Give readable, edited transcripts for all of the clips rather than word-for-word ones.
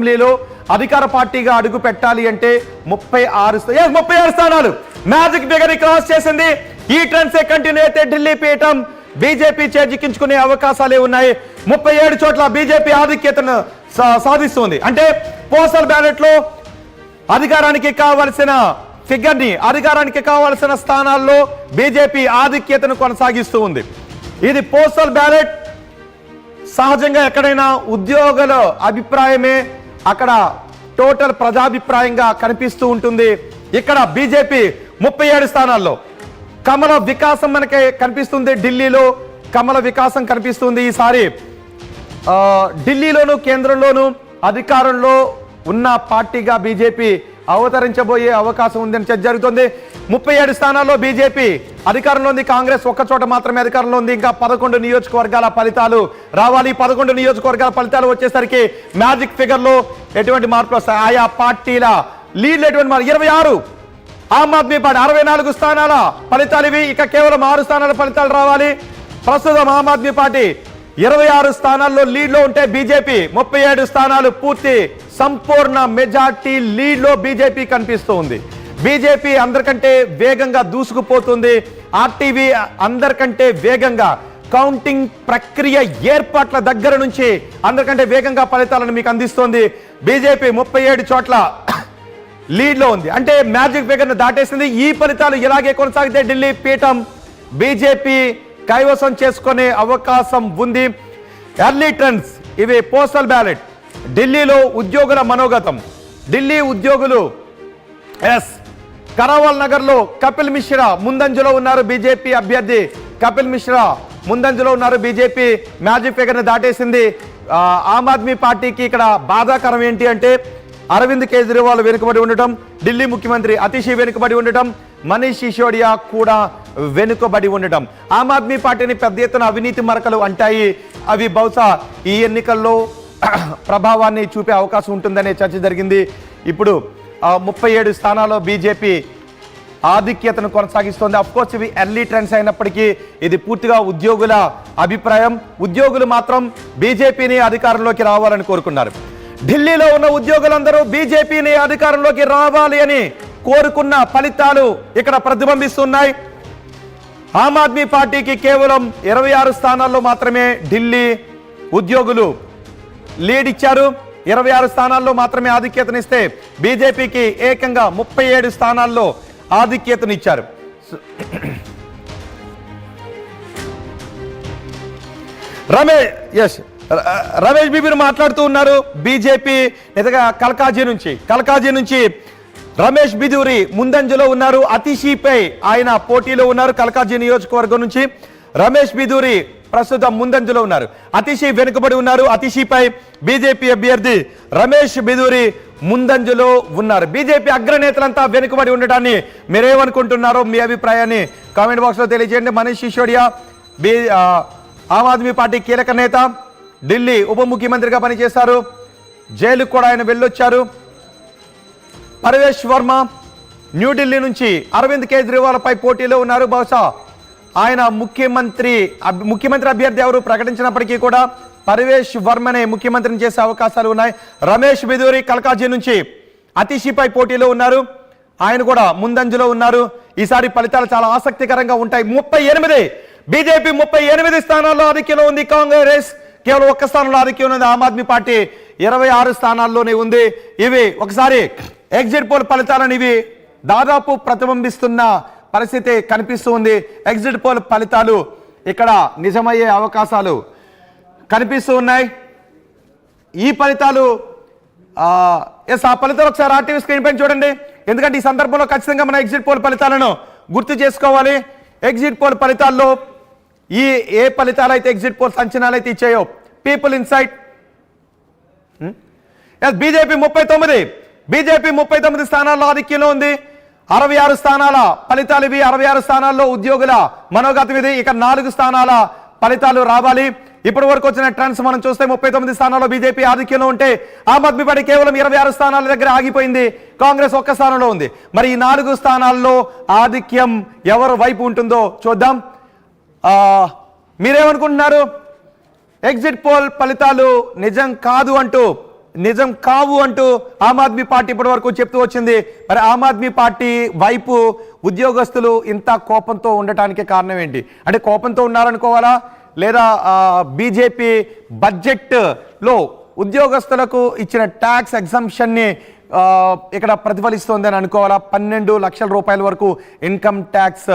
అసెంబ్లీలో అధికార పార్టీగా అడుగు పెట్టాలి అంటే 36 స్థానాలు మ్యాజిక్ ఫిగర్ క్రాస్ చేసింది. ఈ ట్రెండ్స్ కంటిన్యూ అయితే ఢిల్లీ పీఠం బీజేపీ చేజిక్కించుకునే అవకాశాలే ఉన్నాయి. 37 చోట్ల బీజేపీ ఆధిక్యతను సాధిస్తుంది. అంటే పోస్టల్ బ్యాలెట్ లో అధికారానికి కావాల్సిన ఫిగర్ ని అధికారానికి కావాల్సిన స్థానాల్లో బీజేపీ ఆధిక్యతను కొనసాగిస్తూ ఉంది. ఇది పోస్టల్ బ్యాలెట్. సహజంగా ఎక్కడైనా ఉద్యోగుల అభిప్రాయమే అక్కడ టోటల్ ప్రజాభిప్రాయంగా కనిపిస్తూ ఉంటుంది. ఇక్కడ బీజేపీ 37 స్థానాల్లో కమల వికాసం మనకి కనిపిస్తుంది. ఢిల్లీలో కమల వికాసం కనిపిస్తుంది. ఈసారి ఢిల్లీలోను కేంద్రంలోను అధికారంలో ఉన్న పార్టీగా బీజేపీ అవతరించబోయే అవకాశం ఉందని చర్చ జరుగుతుంది. 37 స్థానాల్లో బీజేపీ అధికారంలో ఉంది. కాంగ్రెస్ ఒక్క చోట మాత్రమే అధికారంలో ఉంది. ఇంకా 11 నియోజకవర్గాల ఫలితాలు రావాలి. 11 నియోజకవర్గాల ఫలితాలు వచ్చేసరికి మ్యాజిక్ ఫిగర్ లో ఎటువంటి మార్పులు వస్తాయి, ఆయా పార్టీల లీడ్లు ఎటువంటి మార్పు. 26 ఆమ్ ఆద్మీ పార్టీ 64 స్థానాల ఫలితాలు ఇవి. ఇక కేవలం 6 స్థానాల ఫలితాలు రావాలి. ప్రస్తుతం ఆమ్ ఆద్మీ పార్టీ 26 స్థానాల్లో లీడ్ లో ఉంటే బీజేపీ 37 స్థానాలు పూర్తి సంపూర్ణ మెజార్టీ లీడ్ లో బీజేపీ కనిపిస్తూ ఉంది. బీజేపీ అందరికంటే వేగంగా దూసుకుపోతుంది. ఆర్టీవీ అందరికంటే వేగంగా కౌంటింగ్ ప్రక్రియ ఏర్పాట్ల దగ్గర నుంచి అందరికంటే వేగంగా ఫలితాలను మీకు అందిస్తోంది. బీజేపీ 37 చోట్ల లీడ్ లో ఉంది. అంటే మ్యాజిక్ ఫిగర్ ను దాటేసింది. ఈ ఫలితాలు ఇలాగే కొనసాగితే ఢిల్లీ పీఠం బీజేపీ కైవసం చేసుకునే అవకాశం ఉంది. ఎర్లీ ట్రెండ్స్ ఇవి పోస్టల్ బ్యాలెట్. ఢిల్లీలో ఉద్యోగుల మనోగతం. ఢిల్లీ ఉద్యోగులు కరావల్ నగర్ లో కపిల్ మిశ్రా ముందంజలో ఉన్నారు. బీజేపీ అభ్యర్థి కపిల్ మిశ్రా ముందంజలో ఉన్నారు. బీజేపీ మ్యాజిక్ ఫిగర్ ని దాటేసింది. ఆమ్ ఆద్మీ పార్టీకి ఇక్కడ బాధాకరం ఏంటి అంటే అరవింద్ కేజ్రీవాల్ వెనుకబడి ఉండటం, ఢిల్లీ ముఖ్యమంత్రి అతిషి వెనుకబడి ఉండటం, మనీష్ సిసోడియా కూడా వెనుకబడి ఉండటం. ఆమ్ ఆద్మీ పార్టీని పెద్ద ఎత్తున అవినీతి మరకలు అంటాయి. అవి బహుశా ఈ ఎన్నికల్లో ప్రభావాన్ని చూపే అవకాశం ఉంటుందనే చర్చ జరిగింది. ఇప్పుడు 37 స్థానాల్లో బీజేపీ ఆధిక్యతను కొనసాగిస్తోంది. అఫ్కోర్స్ ఇవి ఎర్లీ ట్రెండ్స్ అయినప్పటికీ ఇది పూర్తిగా ఉద్యోగుల అభిప్రాయం. ఉద్యోగులు మాత్రం బీజేపీని అధికారంలోకి రావాలని కోరుకున్నారు. ఢిల్లీలో ఉన్న ఉద్యోగులందరూ బీజేపీని అధికారంలోకి రావాలి అని కోరుకున్న ఫలితాలు ఇక్కడ ప్రతిబింబిస్తున్నాయి. ఆమ్ ఆద్మీ పార్టీకి కేవలం 26 స్థానాల్లో మాత్రమే ఢిల్లీ ఉద్యోగులు లీడ్ ఇచ్చారు. 26 స్థానాల్లో మాత్రమే ఆధిక్యతనిస్తే బీజేపీకి ఏకంగా 37 స్థానాల్లో ఆధిక్యతనిచ్చారు. రమేష్ బీబీ మాట్లాడుతూ ఉన్నారు. బీజేపీ నేతగా కల్కాజీ నుంచి రమేష్ బిదూరి ముందంజలో ఉన్నారు. అతిషిపై ఆయన పోటీలో ఉన్నారు. కల్కాజీ నియోజకవర్గం నుంచి రమేష్ బిదూరి ప్రస్తుతం ముందంజలో ఉన్నారు. అతిషి వెనుకబడి ఉన్నారు. అతిషిపై బీజేపీ అభ్యర్థి రమేష్ బిదూరి ముందంజలో ఉన్నారు. బీజేపీ అగ్రనేతలంతా వెనుకబడి ఉండటాన్ని మీరేమనుకుంటున్నారో మీ అభిప్రాయాన్ని కామెంట్ బాక్స్ లో తెలియజేయండి. మనీష్ సిసోడియా ఆమ్ ఆద్మీ పార్టీ కీలక నేత, ఢిల్లీ ఉప ముఖ్యమంత్రిగా పనిచేశారు. జైలుకు కూడా ఆయన వెళ్ళొచ్చారు. పరవేష్ వర్మ న్యూఢిల్లీ నుంచి అరవింద్ కేజ్రీవాల్ పై పోటీలో ఉన్నారు. బహుశా ఆయన ముఖ్యమంత్రి అభ్యర్థి ఎవరు ప్రకటించినప్పటికీ కూడా పరవేష్ వర్మనే ముఖ్యమంత్రిని చేసే అవకాశాలు ఉన్నాయి. రమేష్ బిదూరి కల్కాజీ నుంచి అతిషిపై పోటీలో ఉన్నారు. ఆయన కూడా ముందంజలో ఉన్నారు. ఈసారి ఫలితాలు చాలా ఆసక్తికరంగా ఉంటాయి. 38 బీజేపీ 38 స్థానాల్లో ఆధిక్యంలో ఉంది. కాంగ్రెస్ కేవలం 1 స్థానంలో ఆధిక్యం ఉంది. ఆమ్ ఆద్మీ పార్టీ 26 స్థానాల్లోనే ఉంది. ఇవి ఒకసారి ఎగ్జిట్ పోల్ ఫలితాలను ఇవి దాదాపు ప్రతిబింబిస్తున్న పరిస్థితి కనిపిస్తూ ఉంది. ఎగ్జిట్ పోల్ ఫలితాలు ఇక్కడ నిజమయ్యే అవకాశాలు కనిపిస్తూ ఉన్నాయి. ఈ ఫలితాలు ఆ ఫలితాలు ఒకసారి ఆర్టీవీ స్క్రీన్ పైన చూడండి. ఎందుకంటే ఈ సందర్భంలో ఖచ్చితంగా మన ఎగ్జిట్ పోల్ ఫలితాలను గుర్తు చేసుకోవాలి. ఎగ్జిట్ పోల్ ఫలితాల్లో ఏ ఫలితాలు అయితే ఎగ్జిట్ పోల్స్ అంచనాలు అయితే ఇచ్చాయో పీపుల్ ఇన్సైట్ బీజేపీ 39 స్థానాల్లో ఆధిక్యంలో ఉంది. 66 స్థానాల ఫలితాలు ఇవి. 66 స్థానాల్లో ఉద్యోగుల మనోగతం ఇది. ఇక 4 స్థానాల ఫలితాలు రావాలి. ఇప్పటి వరకు వచ్చిన ట్రెండ్స్ మనం చూస్తే 39 స్థానాల్లో బీజేపీ ఆధిక్యంలో ఉంటే ఆమ్ ఆద్మీ పార్టీ కేవలం 26 స్థానాల దగ్గర ఆగిపోయింది. కాంగ్రెస్ 1 స్థానంలో ఉంది. మరి ఈ 4 స్థానాల్లో ఆధిక్యం ఎవరు వైపు ఉంటుందో చూద్దాం. మీరేమనుకుంటున్నారు? ఎగ్జిట్ పోల్ ఫలితాలు నిజం కాదు అంటూ నిజం కావు అంటూ ఆమ్ ఆద్మీ పార్టీ ఇప్పటి వరకు చెప్తూ వచ్చింది. మరి ఆమ్ ఆద్మీ పార్టీ వైపు ఉద్యోగస్తులు ఇంత కోపంతో ఉండటానికి కారణం ఏంటి? అంటే కోపంతో ఉన్నారనుకోవాలా, లేదా బీజేపీ బడ్జెట్లో ఉద్యోగస్తులకు ఇచ్చిన ట్యాక్స్ ఎగ్జంప్షన్ని ఇక్కడ ప్రతిఫలిస్తోందని అనుకోవాలా? 12 లక్షల రూపాయల వరకు ఇన్కమ్ ట్యాక్స్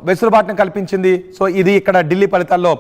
వెసులుబాటును కల్పించింది. సో ఇది ఇక్కడ ఢిల్లీ ఫలితాల్లో